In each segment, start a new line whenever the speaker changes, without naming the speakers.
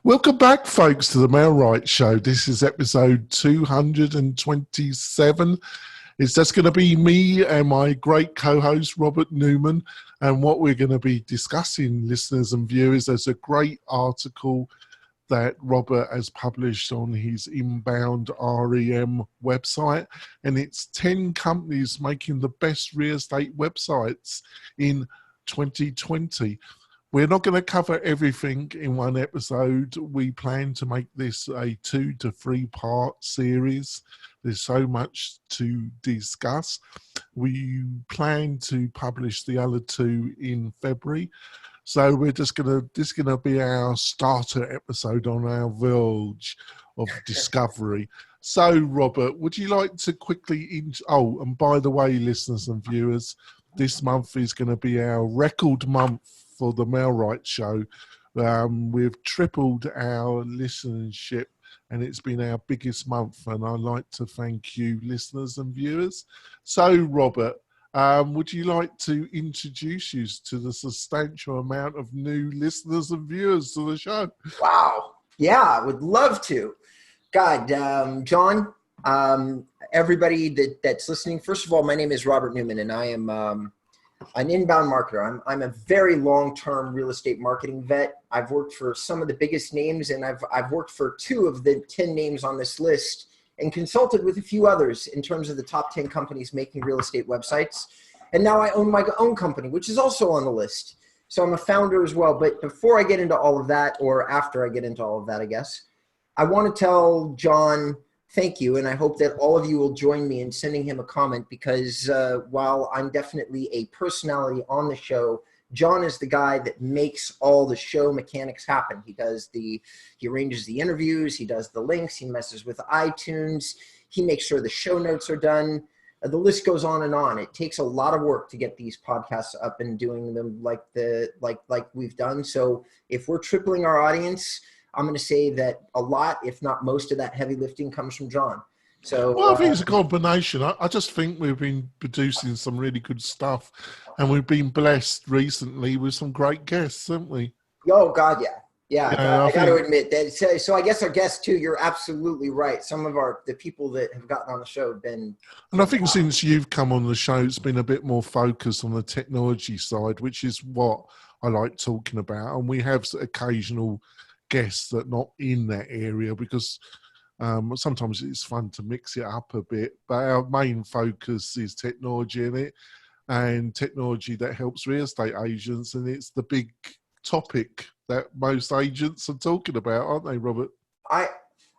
Welcome back, folks, to the Mail Right Show. This is episode 227. It's just going to be me and my great co-host, Robert Newman. And what we're going to be discussing, listeners and viewers, there's a great article that Robert has published on his InboundREM website. And it's 10 companies making the best real estate websites in 2020. We're not going to cover everything in one episode. We plan to make this a 2 to 3 part series. There's so much to discuss. We plan to publish the other 2 in February. So we're just going to be our starter episode on our verge of discovery. So, Robert, would you like to quickly... and by the way, listeners and viewers, this month is going to be our record month for the Mail Right Show. We've tripled our listenership and it's been our biggest month, and I'd like to thank you, listeners and viewers. So, Robert, would you like to introduce you to the substantial amount of new listeners and viewers to the show?
Wow. Yeah, I would love to. God, John, everybody that's listening, first of all, my name is Robert Newman, and I am an inbound marketer. I'm a very long-term real estate marketing vet. I've worked for some of the biggest names, and I've worked for 2 of the 10 names on this list and consulted with a few others in terms of the top 10 companies making real estate websites. And now I own my own company, which is also on the list. So I'm a founder as well. But before I get into all of that, or after I get into all of that, I guess, I want to tell John thank you, and I hope that all of you will join me in sending him a comment, because while I'm definitely a personality on the show, John is the guy that makes all the show mechanics happen. He arranges the interviews, he does the links, he messes with iTunes, he makes sure the show notes are done. The list goes on and on. It takes a lot of work to get these podcasts up and doing them like we've done. So if we're tripling our audience, I'm going to say that a lot, if not most of that heavy lifting comes from John. So,
well, I think it's a combination. I just think we've been producing some really good stuff, and we've been blessed recently with some great guests, haven't we?
Oh, God, yeah. Yeah,
Yeah,
I got to admit that. So I guess our guests, too, you're absolutely right. Some of the people that have gotten on the show have been...
And I think since you've come on the show, it's been a bit more focused on the technology side, which is what I like talking about. And we have occasional guests that are not in that area, because sometimes it's fun to mix it up a bit, but our main focus is technology in it, and technology that helps real estate agents, and it's the big topic that most agents are talking about, aren't they, Robert?
I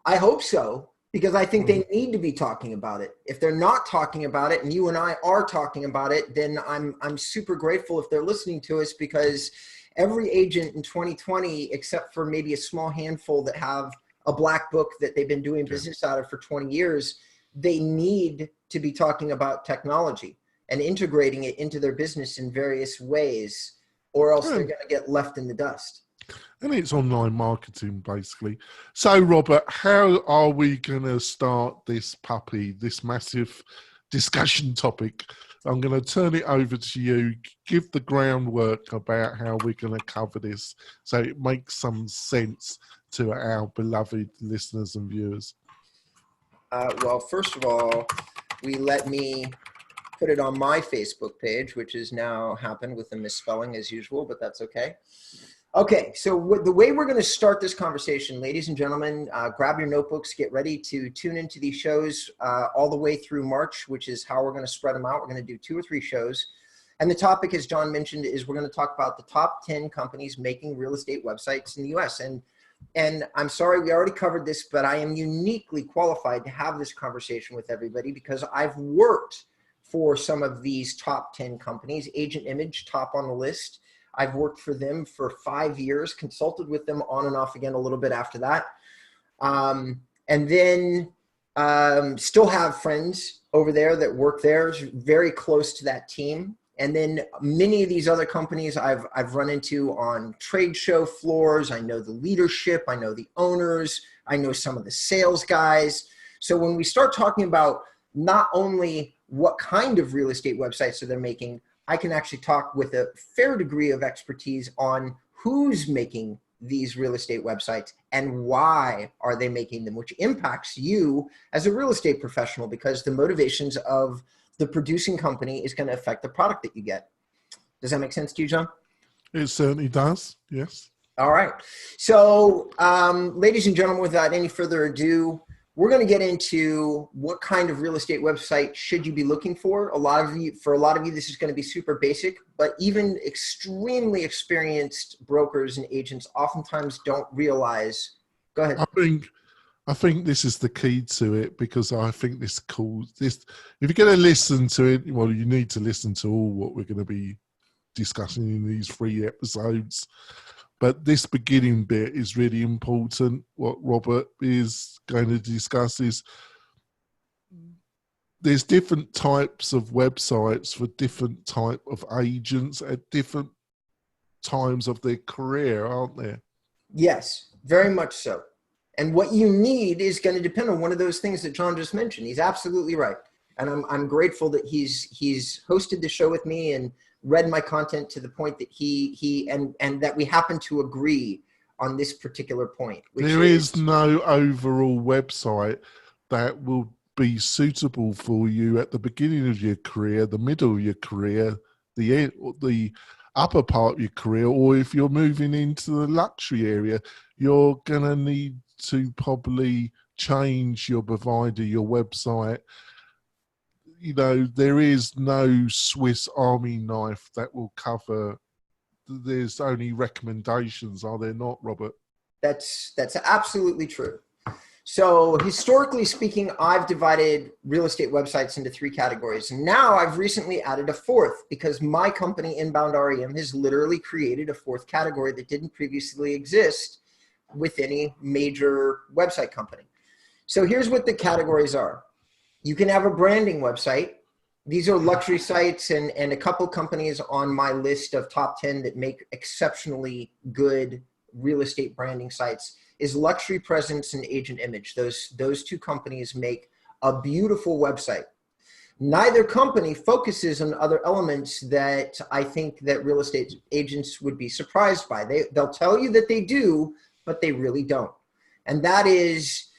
hope so, because I think they need to be talking about it. If they're not talking about it, and you and I are talking about it, then I'm super grateful if they're listening to us, because every agent in 2020, except for maybe a small handful that have a black book that they've been doing business out of for 20 years, they need to be talking about technology and integrating it into their business in various ways, or else they're going to get left in the dust.
And it's online marketing, basically. So, Robert, how are we going to start this puppy, this massive discussion topic? I'm going to turn it over to you. Give the groundwork about how we're going to cover this so it makes some sense to our beloved listeners and viewers.
Well, first of all, let me put it on my Facebook page, which has now happened with a misspelling as usual, but that's okay. Okay, so the way we're going to start this conversation, ladies and gentlemen, grab your notebooks, get ready to tune into these shows all the way through March, which is how we're going to spread them out. We're going to do 2 or 3 shows. And the topic, as John mentioned, is we're going to talk about the top 10 companies making real estate websites in the U.S. And I'm sorry, we already covered this, but I am uniquely qualified to have this conversation with everybody, because I've worked for some of these top 10 companies. Agent Image, top on the list. I've worked for them for 5 years, consulted with them on and off again a little bit after that. And then still have friends over there that work there, very close to that team. And then many of these other companies I've run into on trade show floors. I know the leadership, I know the owners, I know some of the sales guys. So when we start talking about not only what kind of real estate websites that they're making, I can actually talk with a fair degree of expertise on who's making these real estate websites and why are they making them, which impacts you as a real estate professional, because the motivations of the producing company is going to affect the product that you get. Does that make sense to you, John?
It certainly does, yes.
All right. So, ladies and gentlemen, without any further ado, we're going to get into what kind of real estate website should you be looking for. For a lot of you, this is going to be super basic, but even extremely experienced brokers and agents oftentimes don't realize. Go ahead.
I think this is the key to it, because I think this calls this. If you're going to listen to it, well, you need to listen to all what we're going to be discussing in these 3 episodes. But this beginning bit is really important. What Robert is going to discuss is there's different types of websites for different type of agents at different times of their career, aren't there?
Yes, very much so. And what you need is going to depend on one of those things that John just mentioned. He's absolutely right. And I'm grateful that he's hosted the show with me and read my content to the point that and that we happen to agree on this particular point.
There is no overall website that will be suitable for you at the beginning of your career, the middle of your career, the upper part of your career, or if you're moving into the luxury area, you're going to need to probably change your provider, your website. You know, there is no Swiss Army knife that will cover. There's only recommendations, are there not, Robert?
That's absolutely true. So historically speaking, I've divided real estate websites into 3 categories. And now I've recently added a 4th, because my company, InboundREM, has literally created a 4th category that didn't previously exist with any major website company. So here's what the categories are. You can have a branding website. These are luxury sites, and a couple companies on my list of top 10 that make exceptionally good real estate branding sites is Luxury Presence and Agent Image. Those 2 companies make a beautiful website. Neither company focuses on other elements that I think that real estate agents would be surprised by. They'll tell you that they do, but they really don't. And that is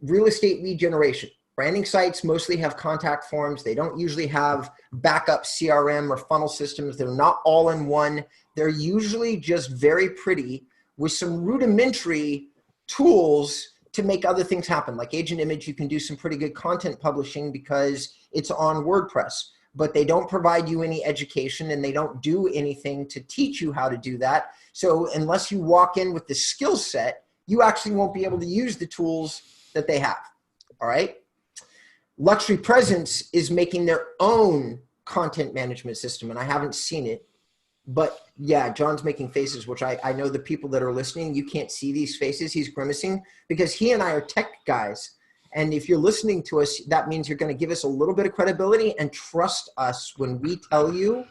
real estate lead generation. Branding sites mostly have contact forms. They don't usually have backup CRM or funnel systems. They're not all in one. They're usually just very pretty with some rudimentary tools to make other things happen. Like Agent Image, you can do some pretty good content publishing because it's on WordPress, but they don't provide you any education and they don't do anything to teach you how to do that. So unless you walk in with the skill set, you actually won't be able to use the tools that they have. All right. Luxury Presence is making their own content management system, and I haven't seen it. But yeah, John's making faces, which I know the people that are listening, you can't see these faces. He's grimacing because he and I are tech guys. And if you're listening to us, that means you're going to give us a little bit of credibility and trust us when we tell you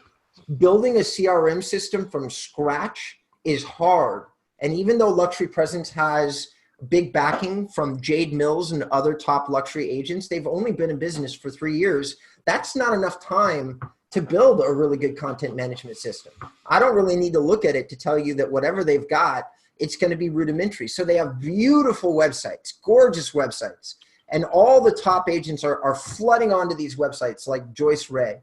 building a CRM system from scratch is hard. And even though Luxury Presence has big backing from Jade Mills and other top luxury agents, they've only been in business for 3 years. That's not enough time to build a really good content management system. I don't really need to look at it to tell you that whatever they've got, it's going to be rudimentary. So they have beautiful websites, gorgeous websites, and all the top agents are flooding onto these websites, like Joyce Ray,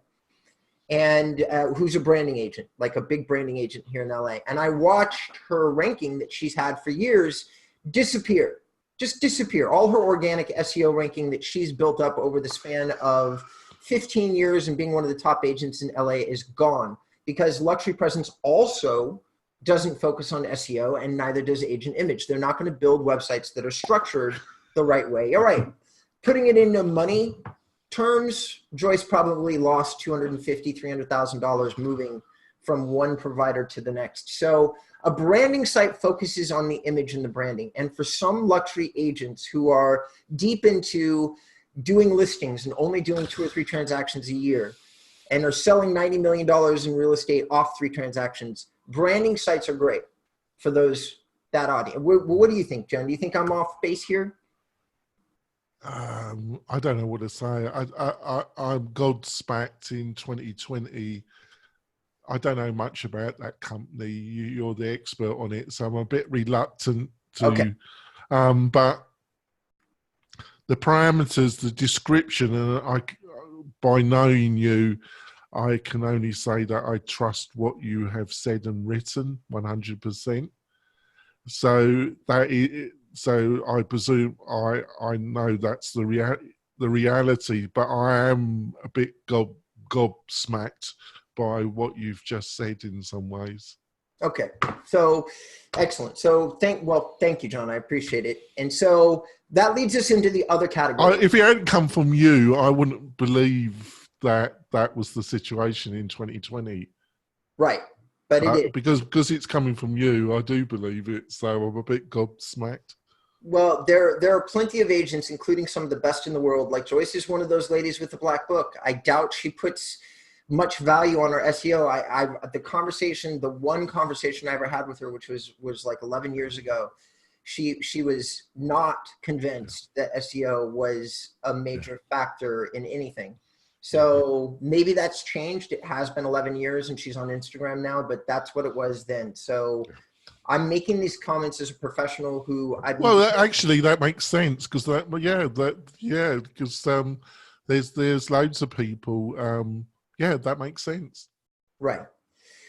and who's a branding agent, like a big branding agent here in LA. And I watched her ranking that she's had for years disappear, just disappear. All her organic SEO ranking that she's built up over the span of 15 years and being one of the top agents in LA is gone, because Luxury Presence also doesn't focus on SEO, and neither does Agent Image. They're not going to build websites that are structured the right way. All right, putting it into money terms, Joyce probably lost $250,000, $300,000 moving from one provider to the next. So a branding site focuses on the image and the branding. And for some luxury agents who are deep into doing listings and only doing 2 or 3 transactions a year and are selling $90 million in real estate off 3 transactions, branding sites are great for that audience. What do you think, John? Do you think I'm off base here?
I don't know what to say. I'm godspacked in 2020 I don't know much about that company. You're the expert on it, so I'm a bit reluctant
Okay.
to. But the parameters, the description, and by knowing you, I can only say that I trust what you have said and written 100%. So so I presume I know that's the reality, but I am a bit gobsmacked by what you've just said in some ways.
Okay, so excellent. So thank you, John. I appreciate it. And so that leads us into the other category.
If it hadn't come from you, I wouldn't believe that was the situation in 2020.
Right, but it is.
Because it's coming from you, I do believe it. So I'm a bit gobsmacked.
Well, there are plenty of agents, including some of the best in the world. Like Joyce is one of those ladies with the black book. I doubt she puts much value on her SEO. The one conversation I ever had with her, which was like 11 years ago, she was not convinced that SEO was a major factor in anything. So maybe that's changed. It has been 11 years and she's on Instagram now, but that's what it was then. So I'm making these comments as a professional who
actually that makes sense because there's loads of people. That makes sense.
Right.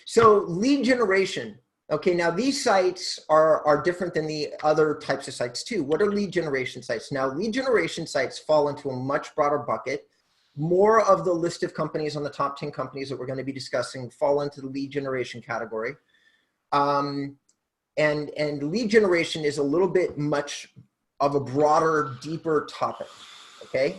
So lead generation. Okay, now these sites are different than the other types of sites too. What are lead generation sites? Now, lead generation sites fall into a much broader bucket. More of the list of companies on the top 10 companies that we're going to be discussing fall into the lead generation category. And lead generation is a little bit much of a broader, deeper topic, okay?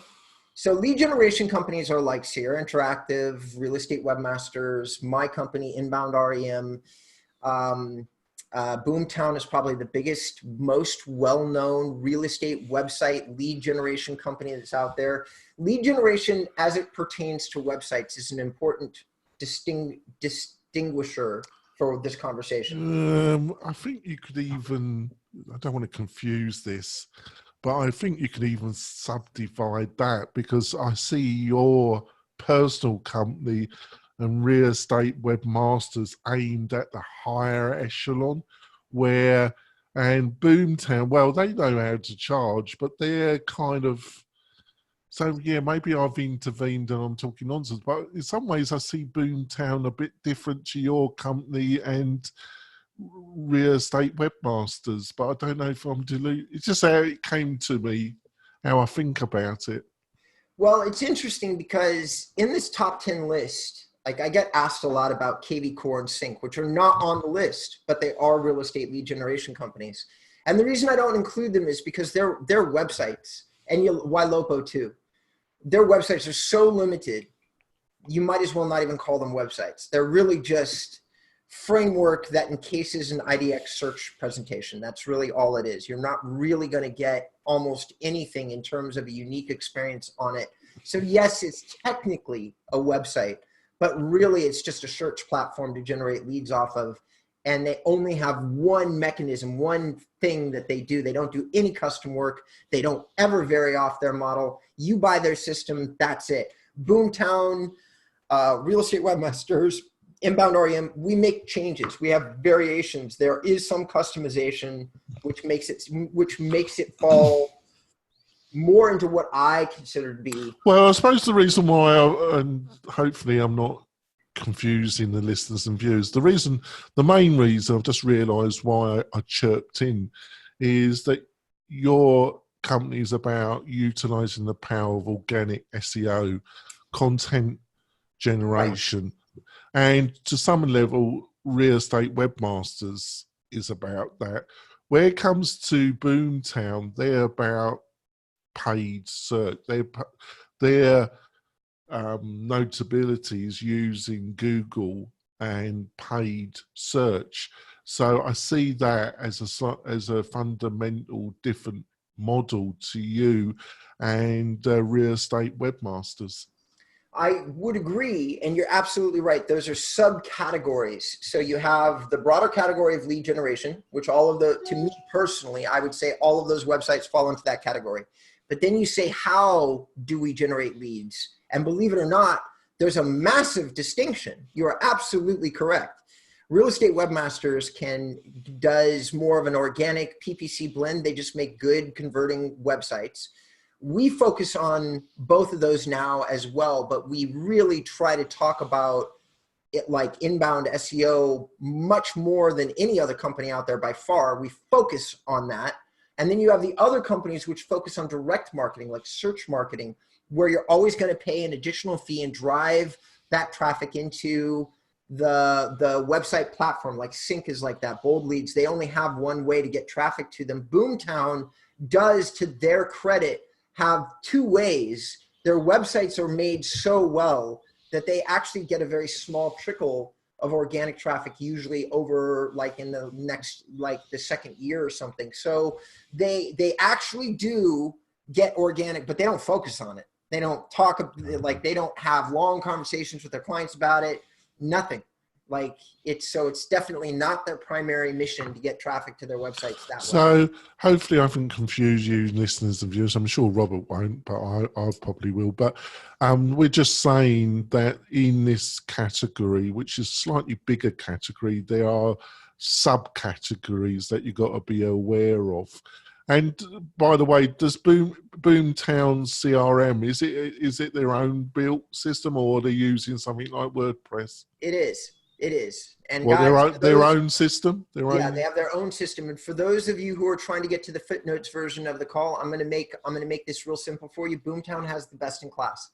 So lead generation companies are like Sierra Interactive, Real Estate Webmasters, my company, InboundREM. Boomtown is probably the biggest, most well-known real estate website lead generation company that's out there. Lead generation, as it pertains to websites, is an important distinguisher for this conversation.
I think you could even, I don't want to confuse this, but I think you could even subdivide that because I see your personal company and Real Estate Webmasters aimed at the higher echelon and Boomtown, well, they know how to charge, but they're kind of, so yeah, maybe I've intervened and I'm talking nonsense, but in some ways I see Boomtown a bit different to your company and Real Estate Webmasters, but I don't know if I'm deluded. It's just how it came to me, how I think about it.
Well, it's interesting because in this top 10 list, like I get asked a lot about KV Core and Sync, which are not on the list, but they are real estate lead generation companies. And the reason I don't include them is because their websites, and Ylopo too, their websites are so limited, you might as well not even call them websites. They're really just framework that encases an IDX search presentation. That's really all it is. You're not really going to get almost anything in terms of a unique experience on it. So yes, it's technically a website, but really it's just a search platform to generate leads off of. And they only have one mechanism, one thing that they do. They don't do any custom work. They don't ever vary off their model. You buy their system, that's it. Boomtown, Real Estate Webmasters, InboundREM, we make changes. We have variations. There is some customization, which makes it fall more into what I consider to be.
Well, I suppose the reason why, and hopefully I'm not confusing the listeners and viewers, the main reason I've just realised why I chirped in is that your company is about utilising the power of organic SEO, content generation. Right. And to some level, Real Estate Webmasters is about that. Where it comes to Boomtown, they're about paid search. Their notability is using Google and paid search. So I see that as a fundamental different model to you and Real Estate Webmasters.
I would agree, and you're absolutely right. Those are subcategories. So you have the broader category of lead generation, which to me personally, I would say all of those websites fall into that category. But then you say, how do we generate leads? And believe it or not, there's a massive distinction. You are absolutely correct. Real Estate Webmasters does more of an organic PPC blend. They just make good converting websites. We focus on both of those now as well, but we really try to talk about it like inbound SEO much more than any other company out there by far. We focus on that. And then you have the other companies which focus on direct marketing, like search marketing, where you're always going to pay an additional fee and drive that traffic into the website platform. Like Sync is like that. Bold Leads, they only have one way to get traffic to them. Boomtown does, to their credit, have two ways. Their websites are made so well that they actually get a very small trickle of organic traffic, usually over like in the next, like the second year or something. So they actually do get organic, but they don't focus on it. They don't talk, like they don't have long conversations with their clients about it, nothing. Like it's definitely not their primary mission to get traffic to their websites that way.
So hopefully I haven't confused you listeners and viewers. I'm sure Robert won't, but I probably will. But we're just saying that in this category, which is a slightly bigger category, there are subcategories that you've got to be aware of. And by the way, does Boomtown CRM, is it their own built system, or are they using something like WordPress?
It is. It is. And
well,
guys,
their own system?
They have their own system. And for those of you who are trying to get to the footnotes version of the call, I'm going to make this real simple for you. Boomtown has the best in class.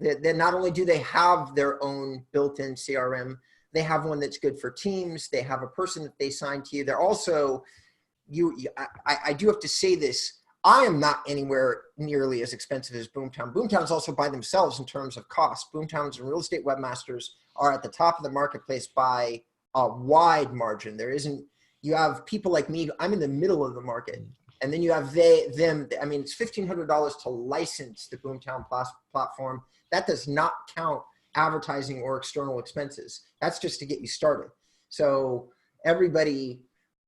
They're not only do they have their own built-in CRM, they have one that's good for teams. They have a person that they sign to you. They're also, I do have to say this, I am not anywhere nearly as expensive as Boomtown. Boomtown's also by themselves in terms of cost. Boomtowns and Real Estate Webmasters are at the top of the marketplace by a wide margin. There isn't, you have people like me, I'm in the middle of the market. And then you have them, I mean, it's $1,500 to license the Boomtown platform. That does not count advertising or external expenses. That's just to get you started. So everybody,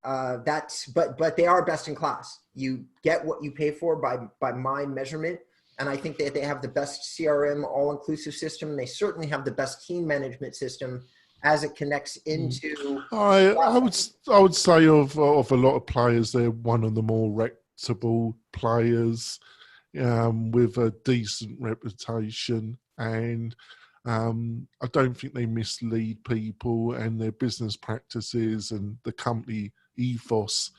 but they are best in class. You get what you pay for by my measurement. And I think that they have the best CRM all-inclusive system. They certainly have the best team management system as it connects into.
I would say of a lot of players, they're one of the more reputable players with a decent reputation, and I don't think they mislead people, and their business practices and the company ethos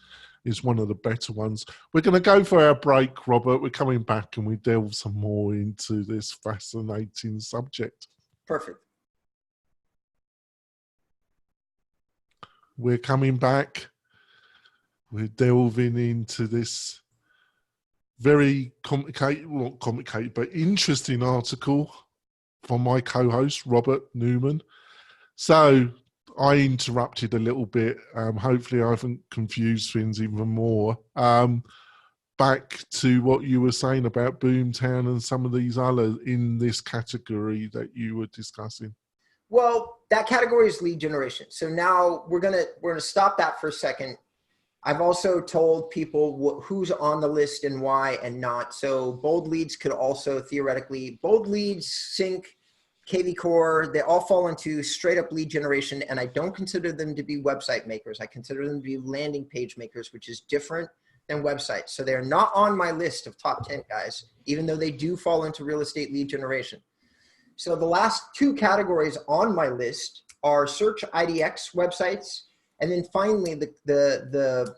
is one of the better ones. We're going to go for our break, Robert. We're coming back and we delve some more into this fascinating subject.
Perfect.
We're coming back. We're delving into this very complicated, not complicated, but interesting article from my co-host, Robert Newman. So I interrupted a little bit. Hopefully I haven't confused things even more. Back to what you were saying about Boomtown and some of these others in this category that you were discussing.
Well, that category is lead generation. So now we're gonna stop that for a second. I've also told people who's on the list and why and not. So Bold Leads could also theoretically, Bold Leads, Sync, KV Core, they all fall into straight up lead generation, and I don't consider them to be website makers. I consider them to be landing page makers, which is different than websites. So they're not on my list of top 10 guys, even though they do fall into real estate lead generation. So the last two categories on my list are search IDX websites, and then finally the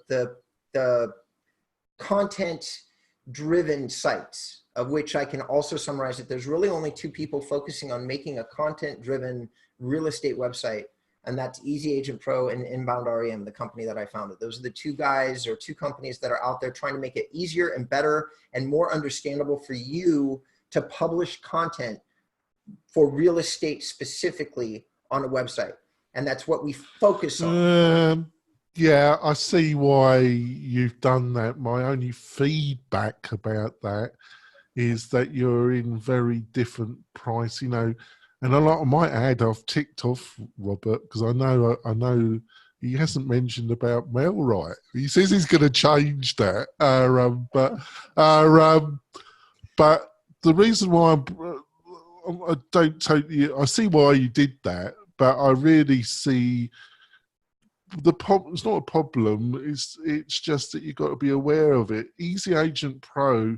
content driven sites, of which I can also summarize that there's really only two people focusing on making a content driven real estate website, and that's Easy Agent Pro and InboundREM, the company that I founded. Those are the two guys or two companies that are out there trying to make it easier and better and more understandable for you to publish content for real estate specifically on a website. And that's what we focus on.
Yeah, I see why you've done that. My only feedback about that is that you're in very different price, and a lot of my ad I've ticked off, Robert, because I know he hasn't mentioned about MailRite. He says he's going to change that, but the reason why I don't totally. I see why you did that, but I really see the problem. It's not a problem. It's just that you've got to be aware of it. Easy Agent Pro,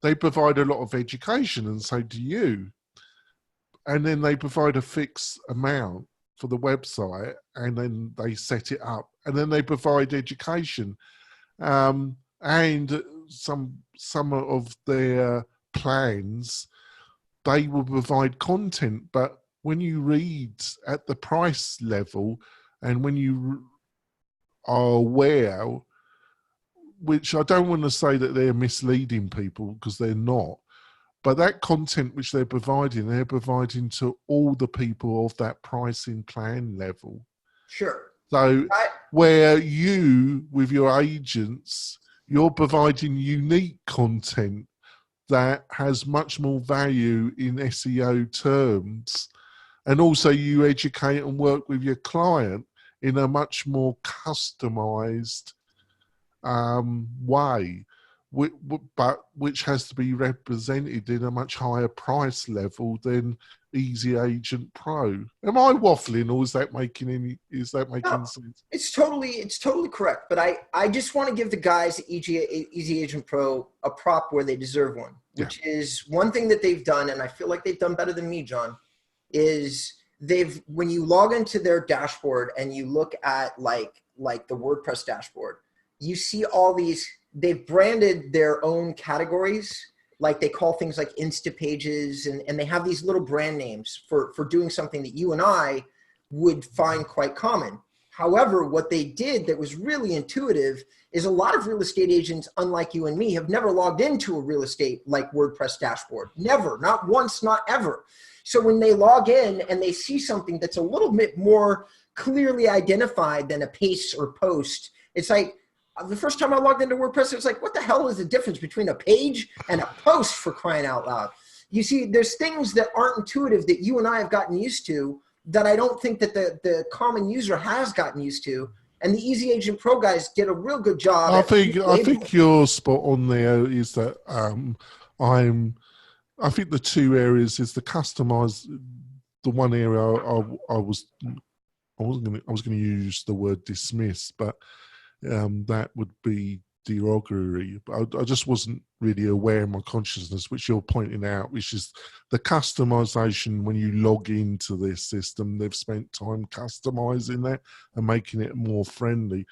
they provide a lot of education, and so do you. And then they provide a fixed amount for the website, and then they set it up, and then they provide education, and some of their plans, they will provide content. But when you read at the price level, and when you are aware, which I don't want to say that they're misleading people, because they're not, but that content which they're providing to all the people of that pricing plan level.
Sure.
So where you, with your agents, you're providing unique content that has much more value in SEO terms, and also you educate and work with your client in a much more customized way, but which has to be represented in a much higher price level than Easy Agent Pro. Am I waffling, or is that making sense?
It's totally correct. But I just want to give the guys at Easy Agent Pro a prop where they deserve one, which is one thing that they've done, and I feel like they've done better than me, John, is when you log into their dashboard and you look at like the WordPress dashboard, you see all these, they've branded their own categories. Like they call things like Insta pages, and they have these little brand names for doing something that you and I would find quite common. However, what they did that was really intuitive is a lot of real estate agents, unlike you and me, have never logged into a real estate like WordPress dashboard. Never, not once, not ever. So when they log in and they see something that's a little bit more clearly identified than a paste or post, it's like, the first time I logged into WordPress, it was like, what the hell is the difference between a page and a post, for crying out loud? You see, there's things that aren't intuitive that you and I have gotten used to that I don't think that the common user has gotten used to. And the Easy Agent Pro guys did a real good job.
I think you're spot on there. Is that I think the two areas is the customize. The one area I was going to use the word dismiss, but that would be derogatory. But I just wasn't really aware in my consciousness, which you're pointing out, which is the customization. When you log into this system, they've spent time customizing that and making it more friendly.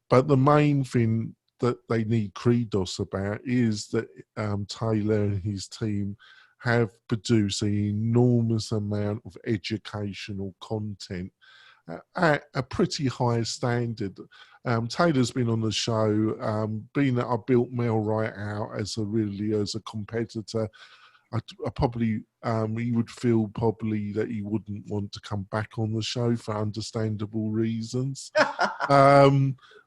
But the main thing that they need credos about is that Taylor and his team have produced an enormous amount of educational content at a pretty high standard. Taylor's been on the show, being that I built Mailrite out as a competitor. I probably he would feel probably that he wouldn't want to come back on the show for understandable reasons,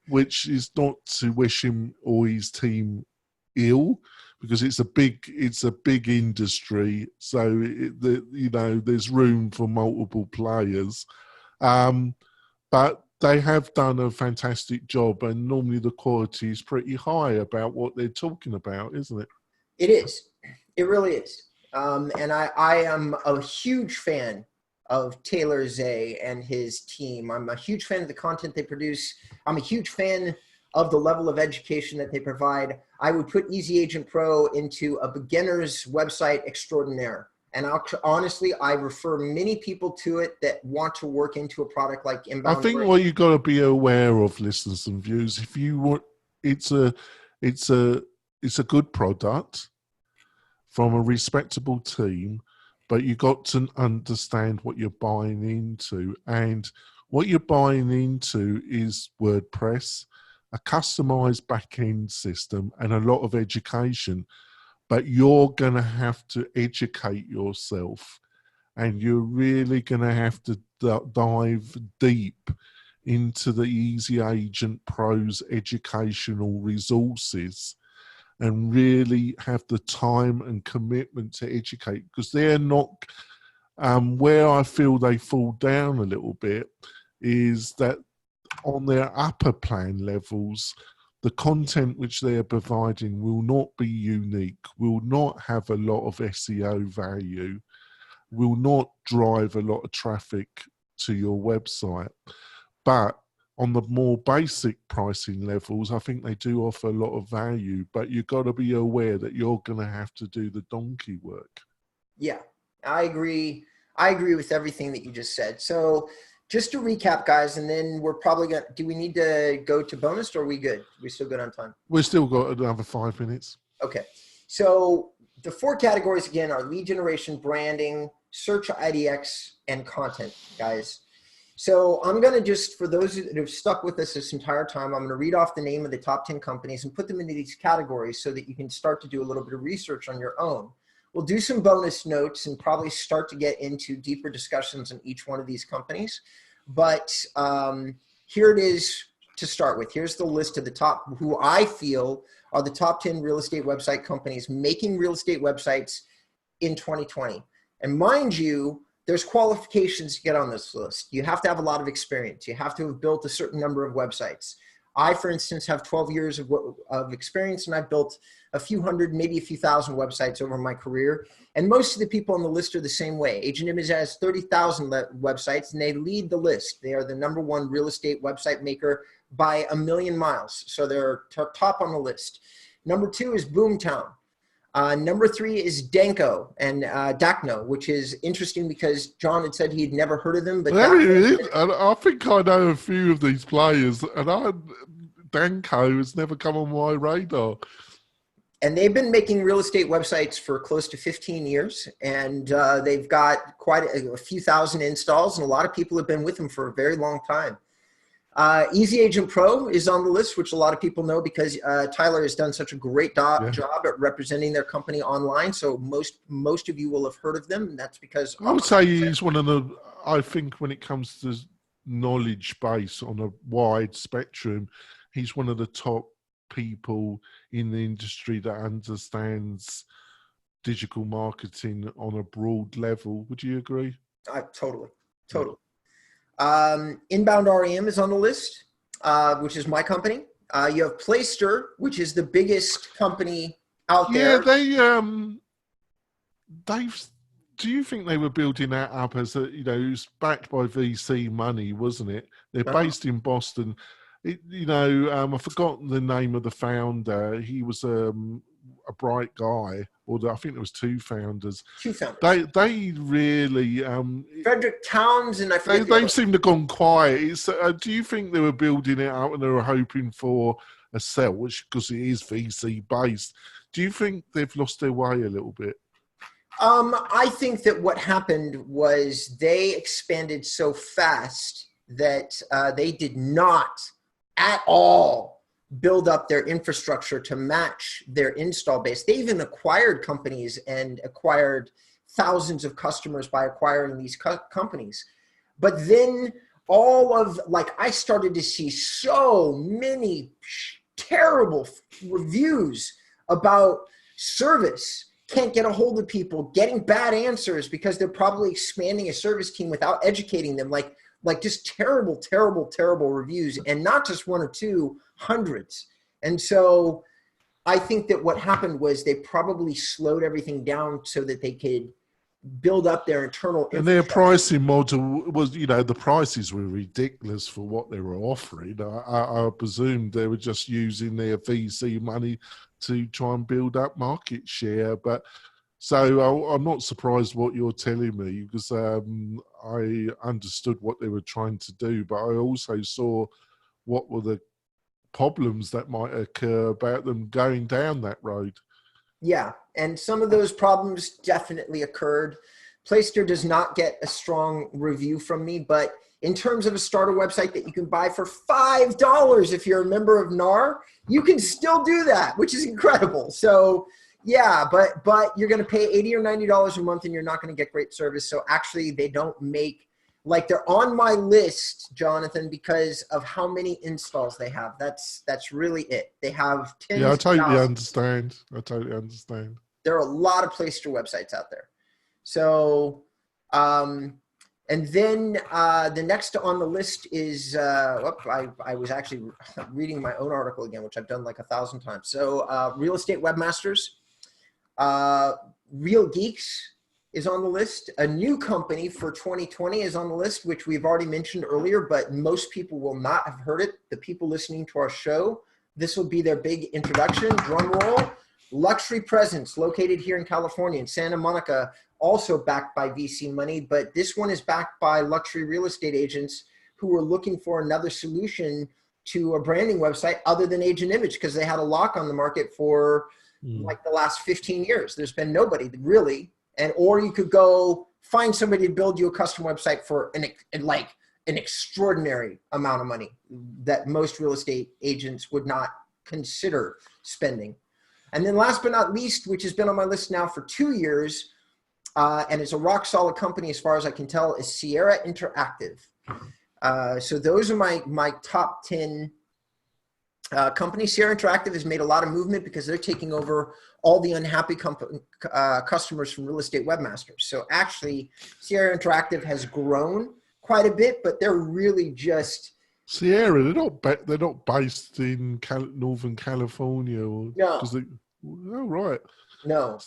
which is not to wish him or his team ill, because it's a big industry, so there's room for multiple players. But they have done a fantastic job, and normally the quality is pretty high about what they're talking about, isn't it?
It is. It really is. And I am a huge fan of Taylor Zay and his team. I'm a huge fan of the content they produce. I'm a huge fan of the level of education that they provide. I would put Easy Agent Pro into a beginner's website extraordinaire. And honestly, I refer many people to it that want to work into a product like InboundREM.
I think what you've got to be aware of, listeners and viewers, if you want, it's a good product from a respectable team, but you got to understand what you're buying into. And what you're buying into is WordPress, a customized back-end system, and a lot of education. But you're going to have to educate yourself, and you're really going to have to dive deep into the Easy Agent Pro's educational resources and really have the time and commitment to educate, because they're not, where I feel they fall down a little bit is that on their upper plan levels, the content which they're providing will not be unique, will not have a lot of SEO value, will not drive a lot of traffic to your website. But on the more basic pricing levels, I think they do offer a lot of value, but you've got to be aware that you're going to have to do the donkey work.
Yeah, I agree. I agree with everything that you just said. So just to recap, guys, and then we're probably going to, do we need to go to bonus or are we good? We still good on time?
We've still got another 5 minutes.
Okay. So the 4 categories again are lead generation, branding, search IDX, and content, guys. So I'm going to just, for those that have stuck with us this entire time, I'm going to read off the name of the top 10 companies and put them into these categories so that you can start to do a little bit of research on your own. We'll do some bonus notes and probably start to get into deeper discussions on each one of these companies. But here it is to start with. Here's the list of the top, who I feel are the top 10 real estate website companies making real estate websites in 2020. And mind you, there's qualifications to get on this list. You have to have a lot of experience. You have to have built a certain number of websites. I, for instance, have 12 years of experience, and I've built a few hundred, maybe a few thousand websites over my career. And most of the people on the list are the same way. Agent Image has 30,000 websites, and they lead the list. They are the #1 real estate website maker by a million miles. So they're top on the list. Number 2 is Boomtown. Number 3 is Dakno, which is interesting because John had said he'd never heard of them. But
I think I know a few of these players, and Danko has never come on my radar.
And they've been making real estate websites for close to 15 years, and they've got quite a few thousand installs, and a lot of people have been with them for a very long time. Easy Agent Pro is on the list, which a lot of people know because Tyler has done such a great job at representing their company online. So most of you will have heard of them. And that's because
I would say he's one of the, I think when it comes to knowledge base on a wide spectrum, he's one of the top people in the industry that understands digital marketing on a broad level. Would you agree?
Totally. InboundREM is on the list, which is my company. You have Placester, which is the biggest company out there.
Yeah, do you think they were building that up as a, it was backed by VC money, wasn't it? They're based in Boston. I've forgotten the name of the founder. He was a bright guy, or I think there was 2 founders.
2 founders.
They really
Frederick Towns and
they seem to have gone quiet. Do you think they were building it up and they were hoping for a sell, which because it is VC based? Do you think they've lost their way a little bit?
I think that what happened was they expanded so fast that they did not at all build up their infrastructure to match their install base. They even acquired companies and acquired thousands of customers by acquiring these companies. But then I started to see so many terrible reviews about service. Can't get a hold of people, getting bad answers because they're probably expanding a service team without educating them. Like just terrible reviews, and not just 1 or 2, hundreds. And so I think that what happened was they probably slowed everything down so that they could build up their internal
and their pricing model was, the prices were ridiculous for what they were offering. I presumed they were just using their VC money to try and build up market share. But so I'm not surprised what you're telling me, because I understood what they were trying to do, but I also saw what were the problems that might occur about them going down that road.
Yeah, and some of those problems definitely occurred. Placester does not get a strong review from me, but in terms of a starter website that you can buy for $5 if you're a member of NAR, you can still do that, which is incredible. So yeah, but you're going to pay $80 or $90 a month and you're not going to get great service. So actually they don't make, they're on my list, Jonathan, because of how many installs they have. That's really it. They have tens.
Yeah, I totally understand.
There are a lot of Placester websites out there. So, and then the next on the list is, I was actually reading my own article again, which I've done like 1,000 times. So Real Estate Webmasters, Real Geeks, is on the list. A new company for 2020 is on the list, which we've already mentioned earlier, but most people will not have heard it. The people listening to our show, this will be their big introduction. Drum roll. Luxury Presence, located here in California, in Santa Monica, also backed by VC money, but this one is backed by luxury real estate agents who were looking for another solution to a branding website other than Age and Image, because they had a lock on the market for like the last 15 years. There's been nobody really. Or you could go find somebody to build you a custom website for an extraordinary amount of money that most real estate agents would not consider spending. And then last but not least, which has been on my list now for 2 years, and it's a rock solid company as far as I can tell, is Sierra Interactive. So those are my top 10 companies. Sierra Interactive has made a lot of movement because they're taking over all the unhappy customers from Real Estate Webmasters. So actually, Sierra Interactive has grown quite a bit, but they're really just...
Sierra, they're not based in Northern California, or
no.
Oh, right.
No.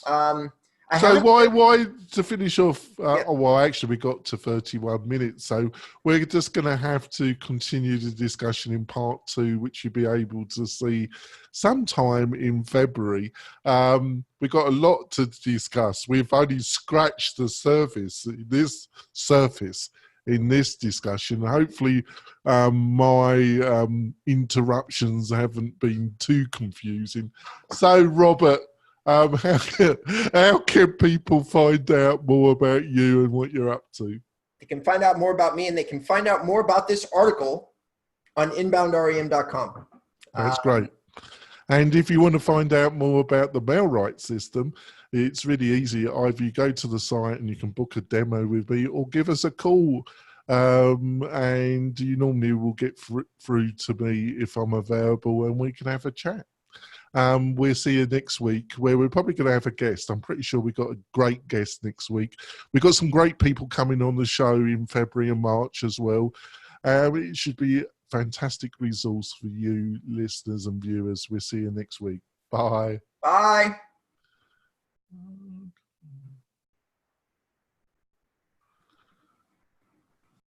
So why to finish off? Well, actually, we got to 31 minutes, so we're just going to have to continue the discussion in part 2, which you'll be able to see sometime in February. We've got a lot to discuss. We've only scratched the surface in this discussion. Hopefully, my interruptions haven't been too confusing. So, Robert, how can people find out more about you and what you're up to?
They can find out more about me, and they can find out more about this article on InboundREM.com.
That's great. And if you want to find out more about the MailRite system, it's really easy. Either you go to the site and you can book a demo with me, or give us a call. And you normally will get through to me if I'm available, and we can have a chat. We'll see you next week, where we're probably going to have a guest. I'm pretty sure we've got a great guest next week. We've got some great people coming on the show in February and March as well. It should be a fantastic resource for you listeners and viewers. We'll see you next week. Bye.
Bye.